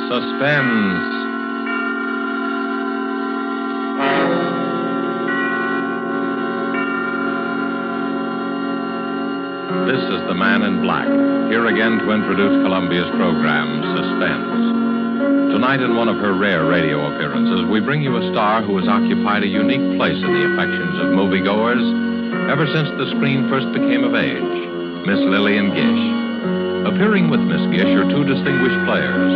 Suspense. This is the Man in Black, here again to introduce Columbia's program, Suspense. Tonight, in one of her rare radio appearances, we bring you a star who has occupied a unique place in the affections of moviegoers ever since the screen first became of age, Miss Lillian Gish. Appearing with Miss Gish are two distinguished players,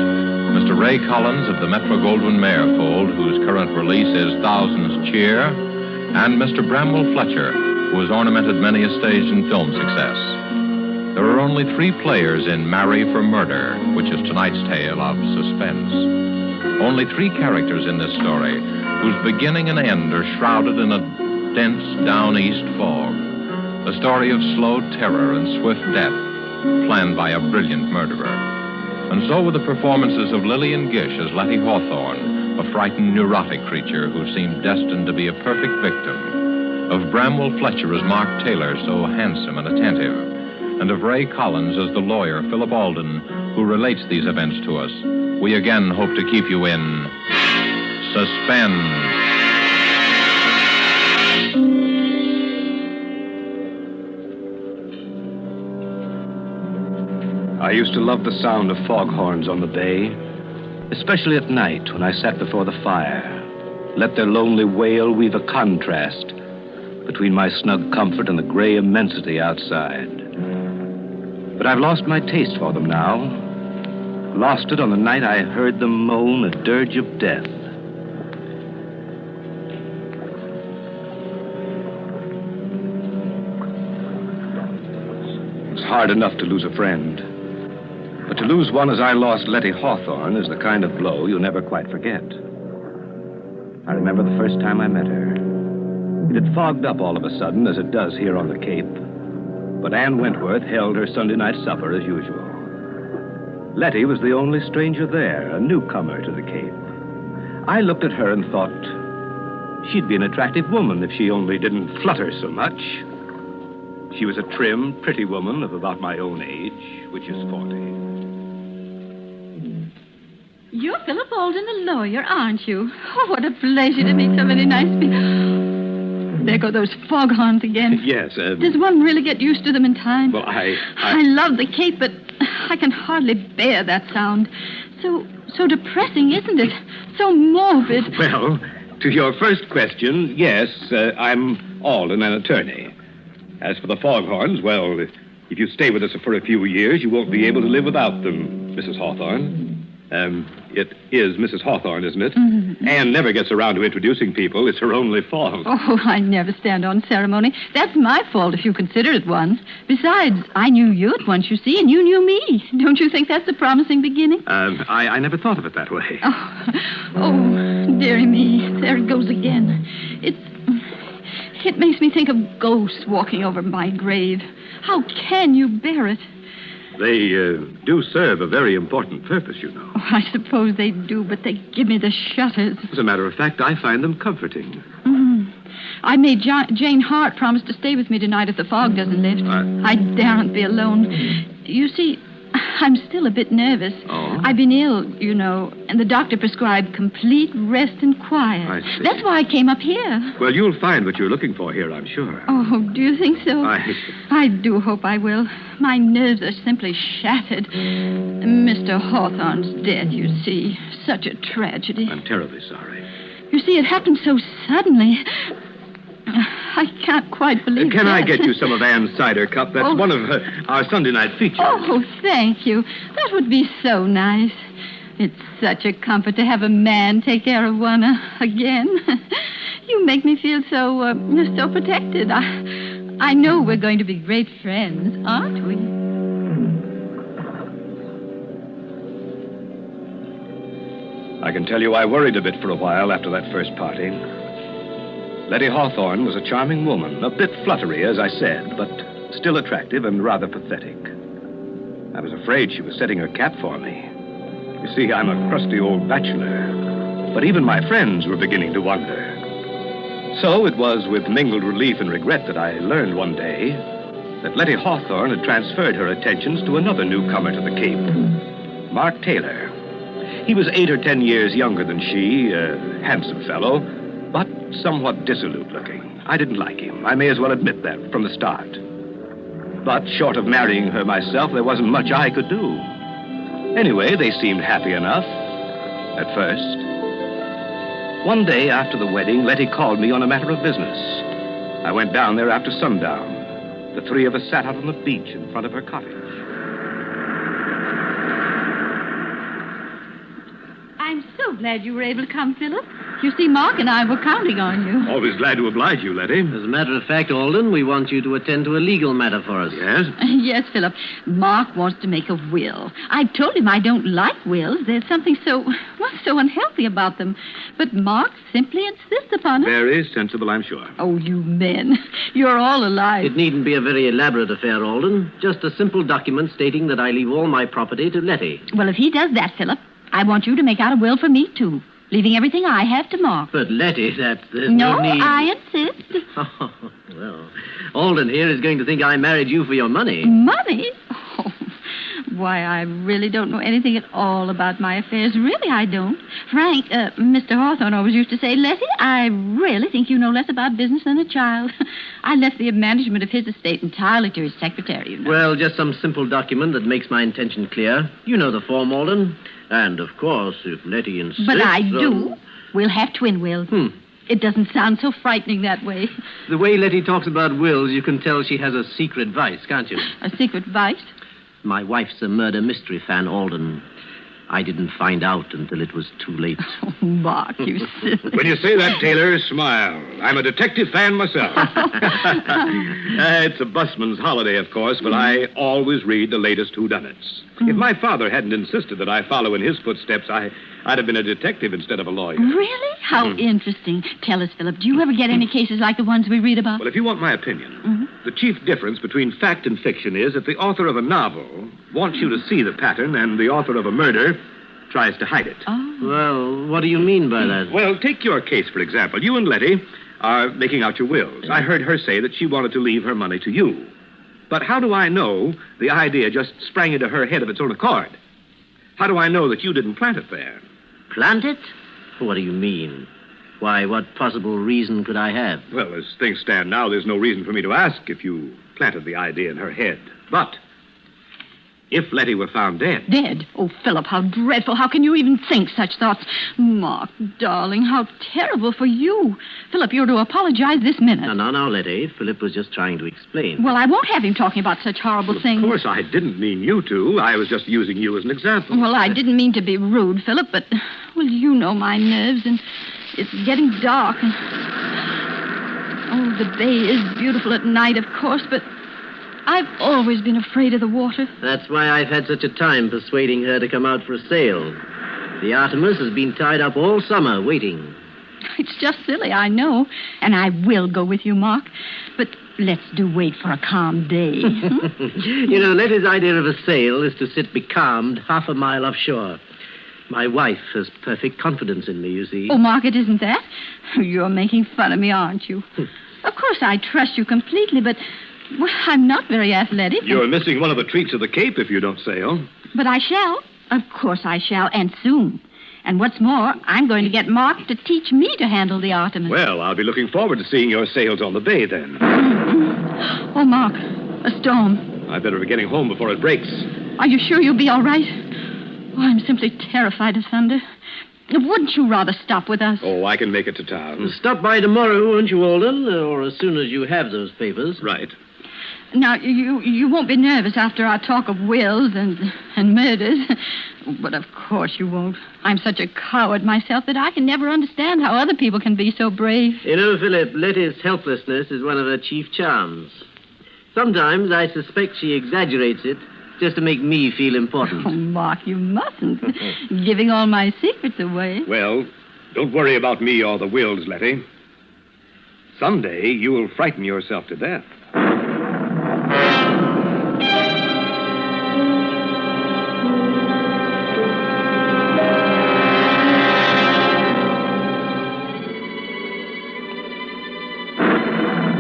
Mr. Ray Collins of the Metro-Goldwyn-Mayer fold, whose current release is Thousands Cheer, and Mr. Bramwell Fletcher, who has ornamented many a stage and film success. There are only three players in Marry for Murder, which is tonight's tale of suspense. Only three characters in this story, whose beginning and end are shrouded in a dense down-east fog. A story of slow terror and swift death, planned by a brilliant murderer. And so with the performances of Lillian Gish as Letty Hawthorne, a frightened, neurotic creature who seemed destined to be a perfect victim, of Bramwell Fletcher as Mark Taylor, so handsome and attentive, and of Ray Collins as the lawyer, Philip Alden, who relates these events to us, we again hope to keep you in suspense. I used to love the sound of foghorns on the bay, especially at night when I sat before the fire. Let their lonely wail weave a contrast between my snug comfort and the gray immensity outside. But I've lost my taste for them now. Lost it on the night I heard them moan a dirge of death. It's hard enough to lose a friend. But to lose one as I lost Letty Hawthorne is the kind of blow you'll never quite forget. I remember the first time I met her. It had fogged up all of a sudden, as it does here on the Cape. But Ann Wentworth held her Sunday night supper as usual. Letty was the only stranger there, a newcomer to the Cape. I looked at her and thought she'd be an attractive woman if she only didn't flutter so much. She was a trim, pretty woman of about my own age, which is 40. You're Philip Alden, the lawyer, aren't you? Oh, what a pleasure to meet so many nice people. There go those foghorns again. Yes, Does one really get used to them in time? Well, I love the Cape, but I can hardly bear that sound. So depressing, isn't it? So morbid. Well, to your first question, yes, I'm Alden, an attorney. As for the foghorns, well, if you stay with us for a few years, you won't be able to live without them, Mrs. Hawthorne. It is Mrs. Hawthorne, isn't it? Mm-hmm. Anne never gets around to introducing people. It's her only fault. Oh, I never stand on ceremony. That's my fault if you consider it one. Besides, I knew you at once, you see, and you knew me. Don't you think that's a promising beginning? I never thought of it that way. Oh, dearie me. There it goes again. It makes me think of ghosts walking over my grave. How can you bear it? They do serve a very important purpose, you know. Oh, I suppose they do, but they give me the shudders. As a matter of fact, I find them comforting. I made Jane Hart promise to stay with me tonight if the fog doesn't lift. I daren't be alone. You see, I'm still a bit nervous. Oh? I've been ill, you know, and the doctor prescribed complete rest and quiet. I see. That's why I came up here. Well, you'll find what you're looking for here, I'm sure. Oh, do you think so? I do hope I will. My nerves are simply shattered. Mr. Hawthorne's dead, you see. Such a tragedy. I'm terribly sorry. You see, it happened so suddenly. I can't quite believe Can that. I get you some of Anne's cider cup? That's one of our Sunday night features. Oh, thank you. That would be so nice. It's such a comfort to have a man take care of one again. You make me feel so protected. I know we're going to be great friends, aren't we? I can tell you I worried a bit for a while after that first party. Letty Hawthorne was a charming woman, a bit fluttery, as I said, but still attractive and rather pathetic. I was afraid she was setting her cap for me. You see, I'm a crusty old bachelor, but even my friends were beginning to wonder. So it was with mingled relief and regret that I learned one day that Letty Hawthorne had transferred her attentions to another newcomer to the Cape, Mark Taylor. He was 8 or 10 years younger than she, a handsome fellow, but somewhat dissolute looking. I didn't like him. I may as well admit that from the start. But short of marrying her myself, there wasn't much I could do. Anyway, they seemed happy enough, at first. One day after the wedding, Letty called me on a matter of business. I went down there after sundown. The three of us sat out on the beach in front of her cottage. I'm so glad you were able to come, Philip. You see, Mark and I were counting on you. Always glad to oblige you, Letty. As a matter of fact, Alden, we want you to attend to a legal matter for us. Yes? Yes, Philip. Mark wants to make a will. I told him I don't like wills. There's something so unhealthy about them. But Mark simply insists upon it. Very sensible, I'm sure. Oh, you men. You're all alike. It needn't be a very elaborate affair, Alden. Just a simple document stating that I leave all my property to Letty. Well, if he does that, Philip, I want you to make out a will for me, too. Leaving everything I have to Mark. But Letty, there's no need... No, I insist. Oh, well, Alden here is going to think I married you for your money. Money? Oh, why, I really don't know anything at all about my affairs. Really, I don't. Frank, Mr. Hawthorne always used to say, Letty, I really think you know less about business than a child. I left the management of his estate entirely to his secretary, you know. Well, just some simple document that makes my intention clear. You know the form, Alden. And, of course, if Letty insists... But I do. We'll have twin wills. It doesn't sound so frightening that way. The way Letty talks about wills, you can tell she has a secret vice, can't you? A secret vice? My wife's a murder mystery fan, Alden. I didn't find out until it was too late. Oh, Mark, you silly... When you say that, Taylor, smile. I'm a detective fan myself. It's a busman's holiday, of course, but I always read the latest whodunits. If my father hadn't insisted that I follow in his footsteps, I'd have been a detective instead of a lawyer. Really? How interesting. Tell us, Philip, do you ever get any cases like the ones we read about? Well, if you want my opinion, the chief difference between fact and fiction is that the author of a novel wants you to see the pattern and the author of a murder tries to hide it. Oh. Well, what do you mean by that? Well, take your case, for example. You and Letty are making out your wills. I heard her say that she wanted to leave her money to you. But how do I know the idea just sprang into her head of its own accord? How do I know that you didn't plant it there? Plant it? What do you mean? Why, what possible reason could I have? Well, as things stand now, there's no reason for me to ask if you planted the idea in her head. But if Letty were found dead... Dead? Oh, Philip, how dreadful. How can you even think such thoughts? Mark, darling, how terrible for you. Philip, you're to apologize this minute. No, Letty. Philip was just trying to explain. Well, I won't have him talking about such horrible things. Of course, I didn't mean you to. I was just using you as an example. Well, I didn't mean to be rude, Philip, but, well, you know my nerves, and it's getting dark. And... Oh, the bay is beautiful at night, of course, but I've always been afraid of the water. That's why I've had such a time persuading her to come out for a sail. The Artemis has been tied up all summer waiting. It's just silly, I know. And I will go with you, Mark. But let's do wait for a calm day. You know, Letty's idea of a sail is to sit becalmed half a mile offshore. My wife has perfect confidence in me, you see. Oh, Mark, it isn't that. You're making fun of me, aren't you? Of course, I trust you completely, but... well, I'm not very athletic. You're missing one of the treats of the Cape if you don't sail. But I shall. Of course I shall, and soon. And what's more, I'm going to get Mark to teach me to handle the Artemis. Well, I'll be looking forward to seeing your sails on the bay then. Oh, Mark, a storm. I better be getting home before it breaks. Are you sure you'll be all right? Oh, I'm simply terrified of thunder. Wouldn't you rather stop with us? Oh, I can make it to town. Stop by tomorrow, won't you, Alden? Or as soon as you have those papers. Right. Now, you won't be nervous after our talk of wills and murders. But of course you won't. I'm such a coward myself that I can never understand how other people can be so brave. You know, Philip, Letty's helplessness is one of her chief charms. Sometimes I suspect she exaggerates it just to make me feel important. Oh, Mark, you mustn't. Giving all my secrets away. Well, don't worry about me or the wills, Letty. Someday you'll frighten yourself to death.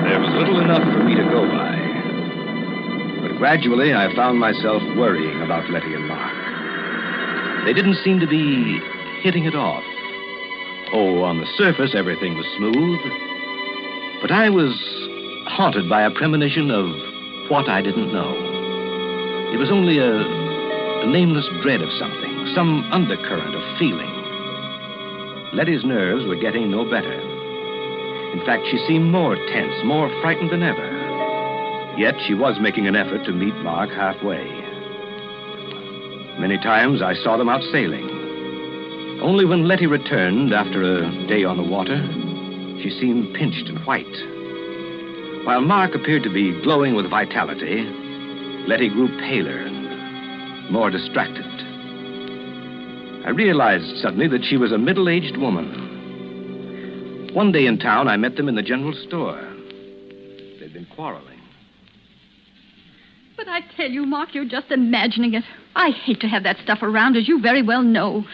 There was little enough for me to go by. But gradually I found myself worrying about Letty and Mark. They didn't seem to be hitting it off. Oh, on the surface, everything was smooth. But I was haunted by a premonition of what I didn't know. It was only a nameless dread of something, some undercurrent of feeling. Letty's nerves were getting no better. In fact, she seemed more tense, more frightened than ever. Yet she was making an effort to meet Mark halfway. Many times I saw them out sailing. Only when Letty returned after a day on the water, she seemed pinched and white. While Mark appeared to be glowing with vitality, Letty grew paler and more distracted. I realized suddenly that she was a middle-aged woman. One day in town, I met them in the general store. They'd been quarreling. But I tell you, Mark, you're just imagining it. I hate to have that stuff around, as you very well know.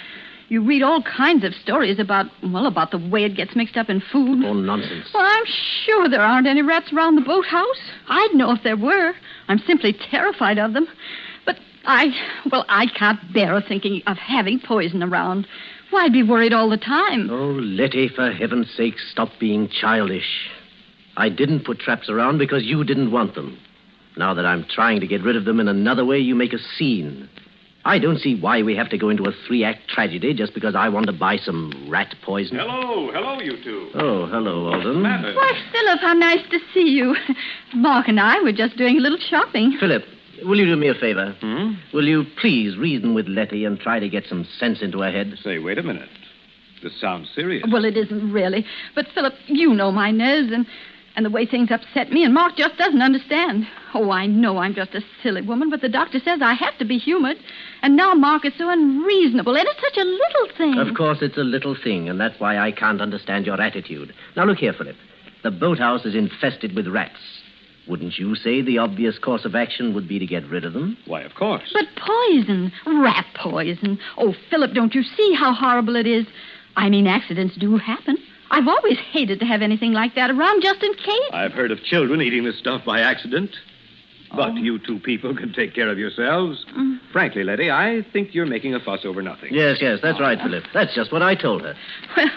You read all kinds of stories about the way it gets mixed up in food. Oh, nonsense. Well, I'm sure there aren't any rats around the boathouse. I'd know if there were. I'm simply terrified of them. But I can't bear thinking of having poison around. Why, I'd be worried all the time. Oh, Letty, for heaven's sake, stop being childish. I didn't put traps around because you didn't want them. Now that I'm trying to get rid of them in another way, you make a scene. I don't see why we have to go into a 3-act tragedy just because I want to buy some rat poison. Hello, you two. Oh, hello, Alden. Why, Philip, how nice to see you. Mark and I were just doing a little shopping. Philip, will you do me a favor? Hmm? Will you please reason with Letty and try to get some sense into her head? Say, wait a minute. This sounds serious. Well, it isn't really. But, Philip, you know my nerves and the way things upset me, and Mark just doesn't understand. Oh, I know I'm just a silly woman, but the doctor says I have to be humored. And now Mark is so unreasonable, and it's such a little thing. Of course it's a little thing, and that's why I can't understand your attitude. Now, look here, Philip. The boathouse is infested with rats. Wouldn't you say the obvious course of action would be to get rid of them? Why, of course. But poison, rat poison. Oh, Philip, don't you see how horrible it is? I mean, accidents do happen. I've always hated to have anything like that around just in case. I've heard of children eating this stuff by accident. But you two people can take care of yourselves. Frankly, Letty, I think you're making a fuss over nothing. Yes, that's right, Philip. That's just what I told her. Well,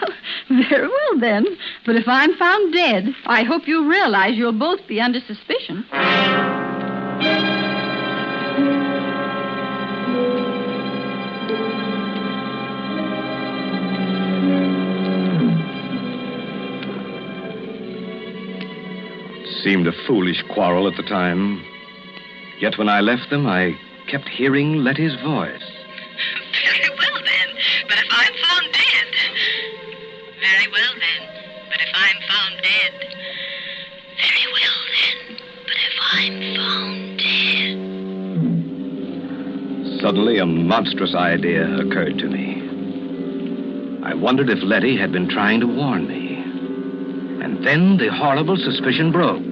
very well then. But if I'm found dead, I hope you realize you'll both be under suspicion. Seemed a foolish quarrel at the time. Yet when I left them, I kept hearing Letty's voice. Very well, then. But if I'm found dead... Very well, then. But if I'm found dead... Very well, then. But if I'm found dead... Suddenly, a monstrous idea occurred to me. I wondered if Letty had been trying to warn me. And then the horrible suspicion broke.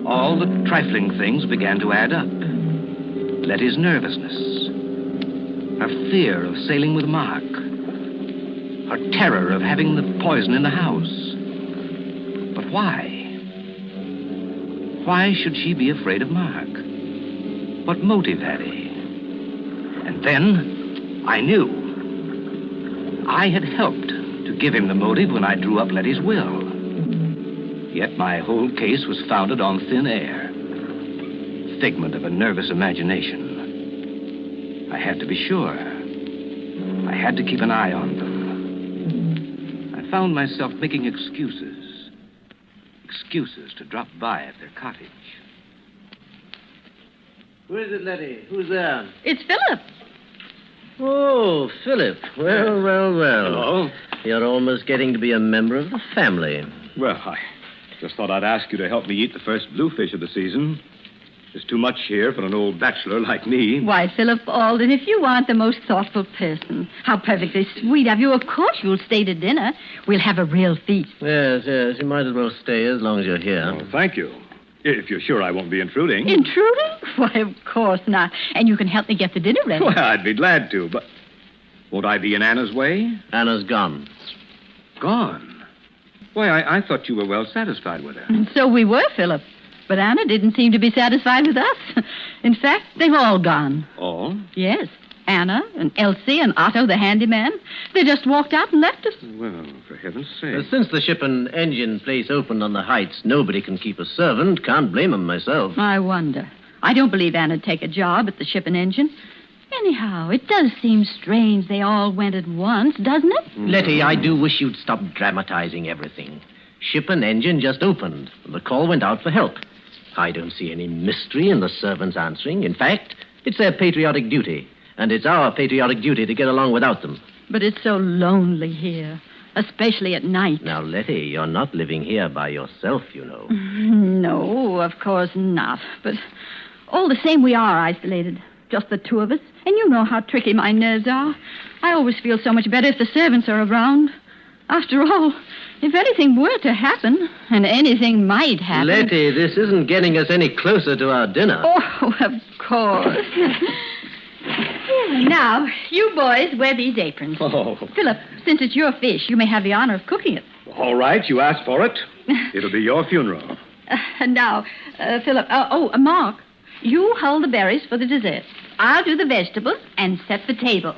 All the trifling things began to add up. Letty's nervousness, her fear of sailing with Mark, her terror of having the poison in the house. But why? Why should she be afraid of Mark? What motive had he? And then I knew. I had helped to give him the motive when I drew up Letty's will. Yet my whole case was founded on thin air. Figment of a nervous imagination. I had to be sure. I had to keep an eye on them. I found myself making excuses. Excuses to drop by at their cottage. Who is it, Letty? Who's there? It's Philip. Oh, Philip. Well. Hello. You're almost getting to be a member of the family. Well, I just thought I'd ask you to help me eat the first bluefish of the season. There's too much here for an old bachelor like me. Why, Philip Alden, if you aren't the most thoughtful person. How perfectly sweet of you. Of course you'll stay to dinner. We'll have a real feast. Yes. You might as well stay as long as you're here. Oh, thank you. If you're sure I won't be intruding. Intruding? Why, of course not. And you can help me get the dinner ready. Well, I'd be glad to, but won't I be in Anna's way? Anna's gone. Gone? Why, I thought you were well satisfied with her. And so we were, Philip. But Anna didn't seem to be satisfied with us. In fact, they've all gone. All? Yes. Anna and Elsie and Otto, the handyman. They just walked out and left us. Well, for heaven's sake. Since the ship and engine place opened on the heights, nobody can keep a servant. Can't blame them myself. I wonder. I don't believe Anna'd take a job at the ship and engine. Anyhow, it does seem strange they all went at once, doesn't it? Letty, I do wish you'd stop dramatizing everything. Ship and engine just opened. The call went out for help. I don't see any mystery in the servants answering. In fact, it's their patriotic duty. And it's our patriotic duty to get along without them. But it's so lonely here, especially at night. Now, Letty, you're not living here by yourself, you know. No, of course not. But all the same, we are isolated. Just the two of us. And you know how tricky my nerves are. I always feel so much better if the servants are around. After all, if anything were to happen, and anything might happen... Letty, this isn't getting us any closer to our dinner. Oh, of course. Now, you boys wear these aprons. Oh. Philip, since it's your fish, you may have the honor of cooking it. All right, you asked for it. It'll be your funeral. Now, Philip, Mark, you hold the berries for the dessert. I'll do the vegetables and set the table.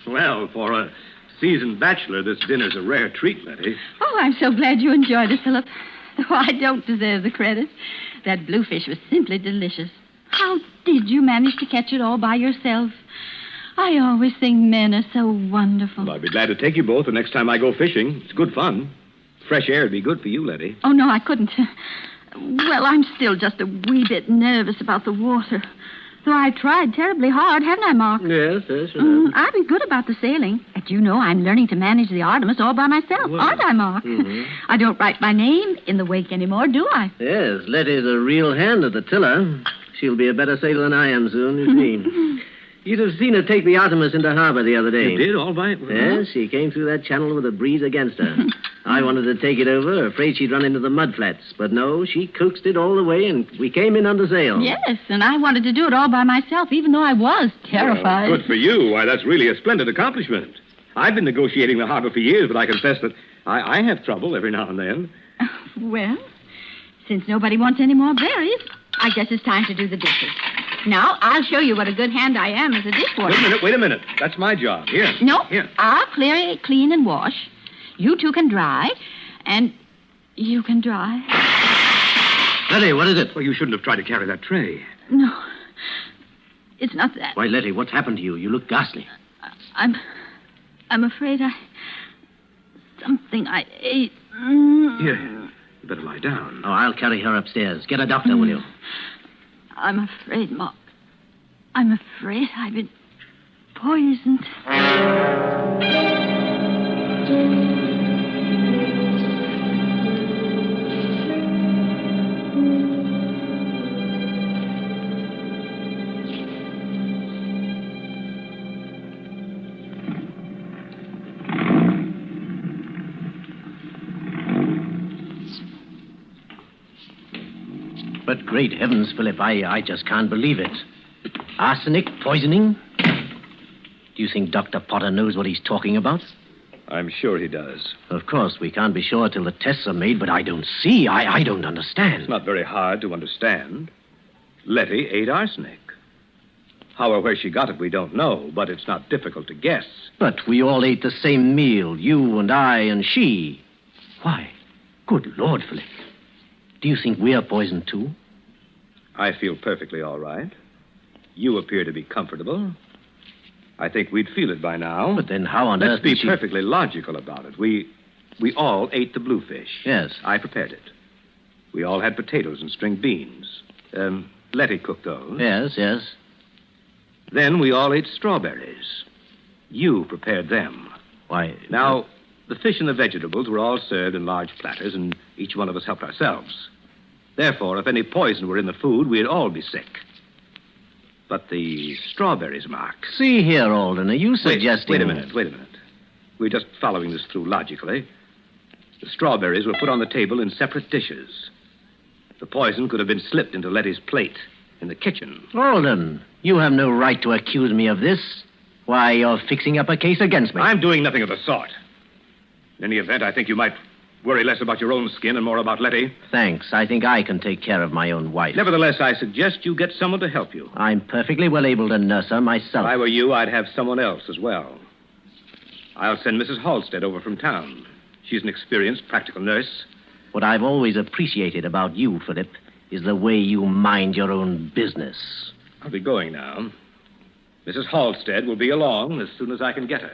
Well, for a seasoned bachelor, this dinner's a rare treat, Letty. Oh, I'm so glad you enjoyed it, Philip. Though I don't deserve the credit. That bluefish was simply delicious. How did you manage to catch it all by yourself? I always think men are so wonderful. Well, I'd be glad to take you both the next time I go fishing. It's good fun. Fresh air would be good for you, Letty. Oh, no, I couldn't. Well, I'm still just a wee bit nervous about the water. Though I tried terribly hard, haven't I, Mark? Yes. I've been good about the sailing. But you know I'm learning to manage the Artemis all by myself, aren't I, Mark? Mm-hmm. I don't write my name in the wake anymore, do I? Yes, Letty's a real hand at the tiller. She'll be a better sailor than I am soon, you see. You'd have seen her take the Artemis into harbor the other day. You did, all right? Yes, she came through that channel with a breeze against her. I wanted to take it over, afraid she'd run into the mud flats. But no, she coaxed it all the way, and we came in under sail. Yes, and I wanted to do it all by myself, even though I was terrified. Well, good for you. Why, that's really a splendid accomplishment. I've been negotiating the harbor for years, but I confess that I have trouble every now and then. Well, since nobody wants any more berries, I guess it's time to do the dishes. Now, I'll show you what a good hand I am as a dishwasher. Wait a minute. That's my job. Here. No, Here. I'll clean and wash. You two can dry, and you can dry. Letty, what is it? Well, you shouldn't have tried to carry that tray. No, it's not that. Why, Letty, what's happened to you? You look ghastly. I'm afraid something I ate. Here. You better lie down. Oh, I'll carry her upstairs. Get a doctor, will you? I'm afraid, Mark. I'm afraid I've been poisoned. But great heavens, Philip, I just can't believe it. Arsenic, poisoning? Do you think Dr. Potter knows what he's talking about? I'm sure he does. Of course, we can't be sure till the tests are made, but I don't see. I don't understand. It's not very hard to understand. Letty ate arsenic. How or where she got it, we don't know, but it's not difficult to guess. But we all ate the same meal, you and I and she. Why, good Lord, Philip. Do you think we're poisoned, too? I feel perfectly all right. You appear to be comfortable. I think we'd feel it by now. But then how on earth... Let's be perfectly logical about it. We all ate the bluefish. Yes. I prepared it. We all had potatoes and string beans. Letty cooked those. Yes. Then we all ate strawberries. You prepared them. Why... Now, the fish and the vegetables were all served in large platters, and each one of us helped ourselves. Therefore, if any poison were in the food, we'd all be sick. But the strawberries, Mark... See here, Alden, are you suggesting... Wait a minute. We're just following this through logically. The strawberries were put on the table in separate dishes. The poison could have been slipped into Letty's plate. in the kitchen. Alden, you have no right to accuse me of this. Why, you're fixing up a case against me. I'm doing nothing of the sort. In any event, I think you might worry less about your own skin and more about Letty. Thanks. I think I can take care of my own wife. Nevertheless, I suggest you get someone to help you. I'm perfectly well able to nurse her myself. If I were you, I'd have someone else as well. I'll send Mrs. Halstead over from town. She's an experienced, practical nurse. What I've always appreciated about you, Philip, is the way you mind your own business. I'll be going now. Mrs. Halstead will be along as soon as I can get her.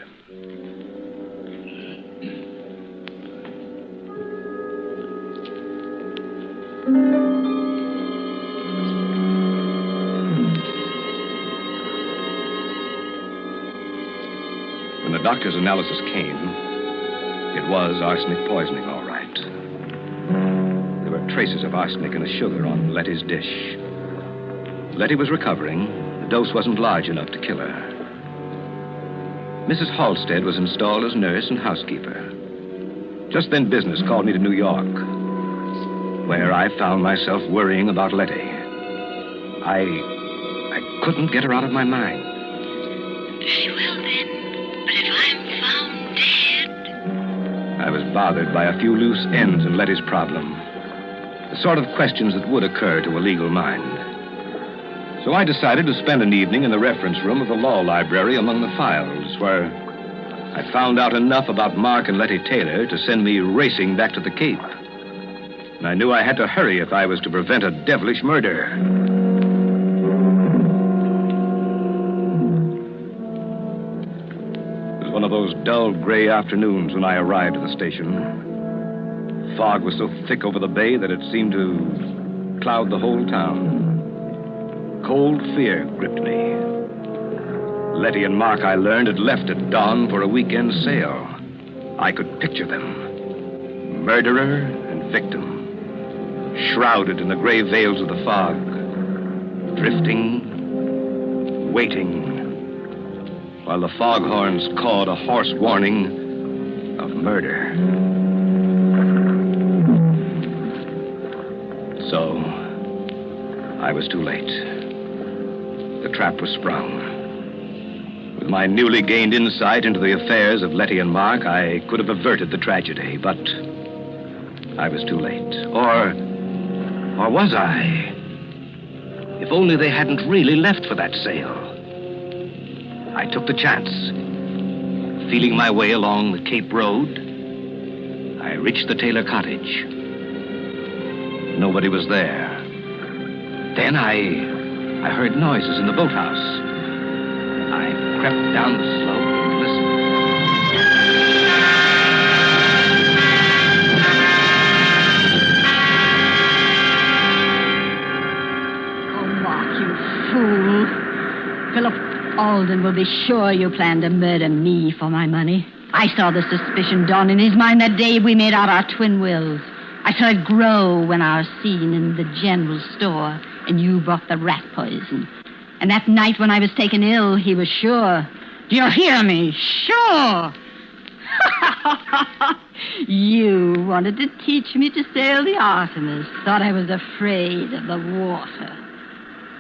When the doctor's analysis came, it was arsenic poisoning, all right. There were traces of arsenic in the sugar on Letty's dish. Letty was recovering. The dose wasn't large enough to kill her. Mrs. Halstead was installed as nurse and housekeeper. Just then business called me to New York, where I found myself worrying about Letty. I couldn't get her out of my mind. Very well, then. But if I'm found dead... I was bothered by a few loose ends in Letty's problem. The sort of questions that would occur to a legal mind. So I decided to spend an evening in the reference room of the law library among the files, where I found out enough about Mark and Letty Taylor to send me racing back to the Cape. And I knew I had to hurry if I was to prevent a devilish murder. It was one of those dull gray afternoons when I arrived at the station. Fog was so thick over the bay that it seemed to cloud the whole town. Cold fear gripped me. Letty and Mark, I learned, had left at dawn for a weekend sail. I could picture them. Murderer and victim. Shrouded in the gray veils of the fog. Drifting. Waiting. While the foghorns cawed a hoarse warning of murder. So, I was too late. The trap was sprung. With my newly gained insight into the affairs of Letty and Mark, I could have averted the tragedy, but I was too late. Or was I? If only they hadn't really left for that sail. I took the chance. Feeling my way along the Cape Road, I reached the Taylor cottage. Nobody was there. Then I heard noises in the boathouse. I crept down the slope and listened. Oh, Mark, you fool. Philip Alden will be sure you planned to murder me for my money. I saw the suspicion dawn in his mind that day we made out our twin wills. I saw it grow when I was seen in the general store and you brought the rat poison. And that night when I was taken ill, he was sure. Do you hear me? Sure. You wanted to teach me to sail the Artemis. Thought I was afraid of the water.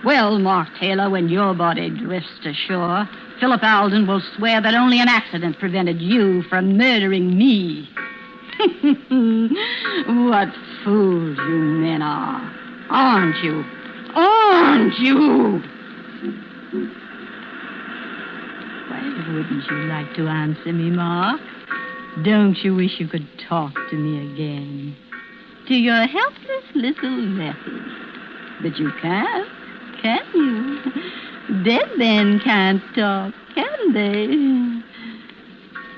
Well, Mark Taylor, when your body drifts to shore, Philip Alden will swear that only an accident prevented you from murdering me. What fools you men are. Aren't you? Aren't you? Why wouldn't you like to answer me, Mark? Don't you wish you could talk to me again? To your helpless little Letty. But you can't, can you? Dead men can't talk, can they?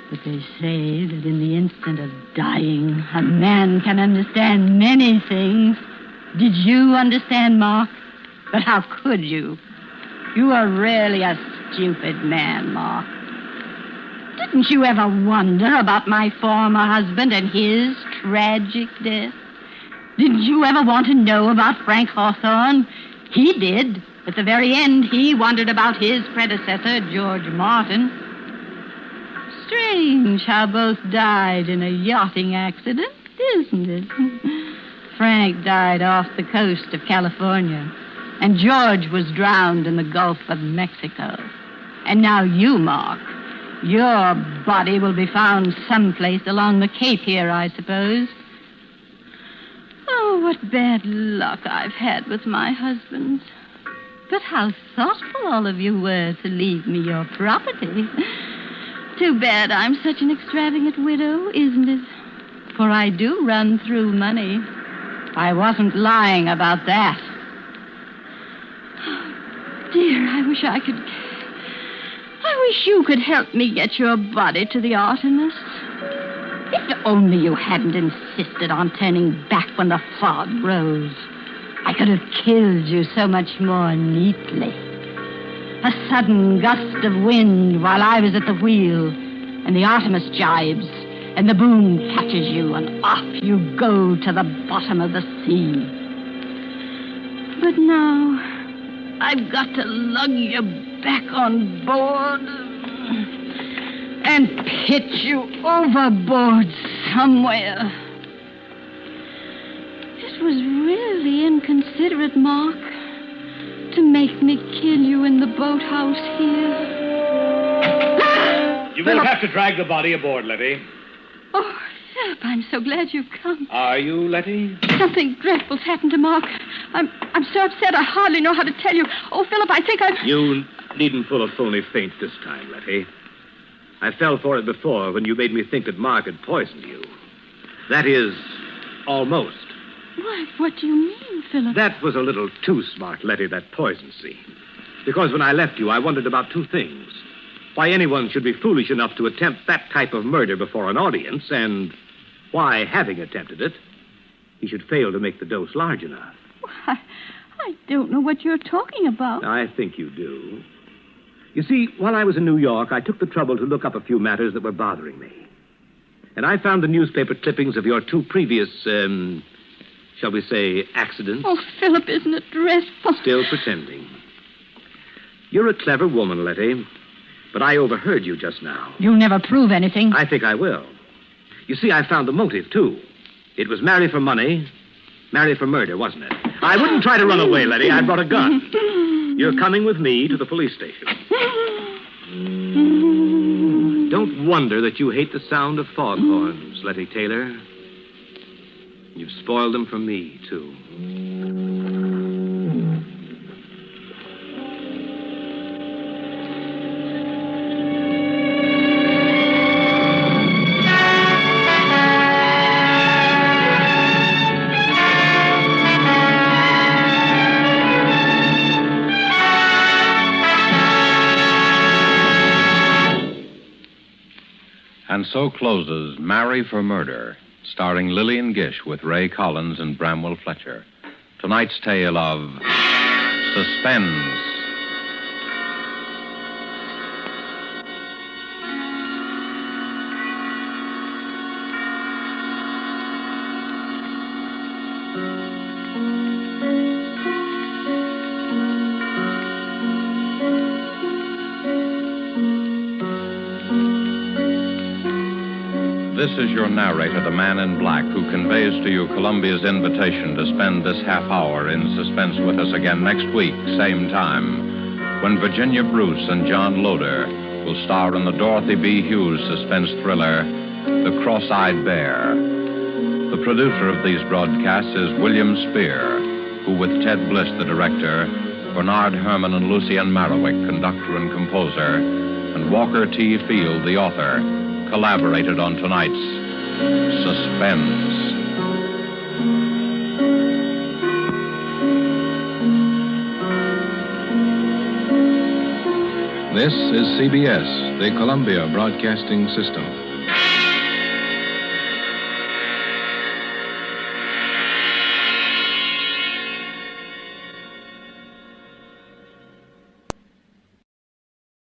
But they say that in the instant of dying, a man can understand many things. Did you understand, Mark? But how could you? You are really a stupid man, Mark. Didn't you ever wonder about my former husband and his tragic death? Didn't you ever want to know about Frank Hawthorne? He did. At the very end, he wondered about his predecessor, George Martin. Strange how both died in a yachting accident, isn't it? Frank died off the coast of California. And George was drowned in the Gulf of Mexico. And now you, Mark, your body will be found someplace along the Cape here, I suppose. Oh, what bad luck I've had with my husbands. But how thoughtful all of you were to leave me your property. Too bad I'm such an extravagant widow, isn't it? For I do run through money. I wasn't lying about that. Oh, dear, I wish you could help me get your body to the Artemis. If only you hadn't insisted on turning back when the fog rose. I could have killed you so much more neatly. A sudden gust of wind while I was at the wheel, and the Artemis jibes, and the boom catches you, and off you go to the bottom of the sea. But now, I've got to lug you back on board and pitch you overboard somewhere. It was really inconsiderate, Mark, to make me kill you in the boathouse here. You will have to drag the body aboard, Letty. Oh, Philip, I'm so glad you've come. Are you, Letty? Something dreadful's happened to Mark. I'm so upset I hardly know how to tell you. Oh, Philip, I think I've... You needn't pull a phony feint this time, Letty. I fell for it before when you made me think that Mark had poisoned you. That is, almost. What do you mean, Philip? That was a little too smart, Letty, that poison scene. Because when I left you, I wondered about two things. Why anyone should be foolish enough to attempt that type of murder before an audience, and why, having attempted it, he should fail to make the dose large enough. I don't know what you're talking about. I think you do. You see, while I was in New York, I took the trouble to look up a few matters that were bothering me. And I found the newspaper clippings of your two previous, shall we say, accidents. Oh, Philip, isn't it dreadful? Still pretending. You're a clever woman, Letty, but I overheard you just now. You'll never prove anything. I think I will. You see, I found the motive, too. It was marry for money, marry for murder, wasn't it? I wouldn't try to run away, Letty. I brought a gun. You're coming with me to the police station. Don't wonder that you hate the sound of foghorns, Letty Taylor. You've spoiled them for me, too. And so closes Marry for Murder, starring Lillian Gish with Ray Collins and Bramwell Fletcher. Tonight's tale of Suspense. This is your narrator, the man in black, who conveys to you Columbia's invitation to spend this half hour in suspense with us again next week, same time, when Virginia Bruce and John Loder will star in the Dorothy B. Hughes suspense thriller, The Cross-Eyed Bear. The producer of these broadcasts is William Spear, who, with Ted Bliss, the director, Bernard Herrmann and Lucien Marowik, conductor and composer, and Walker T. Field, the author, collaborated on tonight's Suspense. This is CBS, the Columbia Broadcasting System.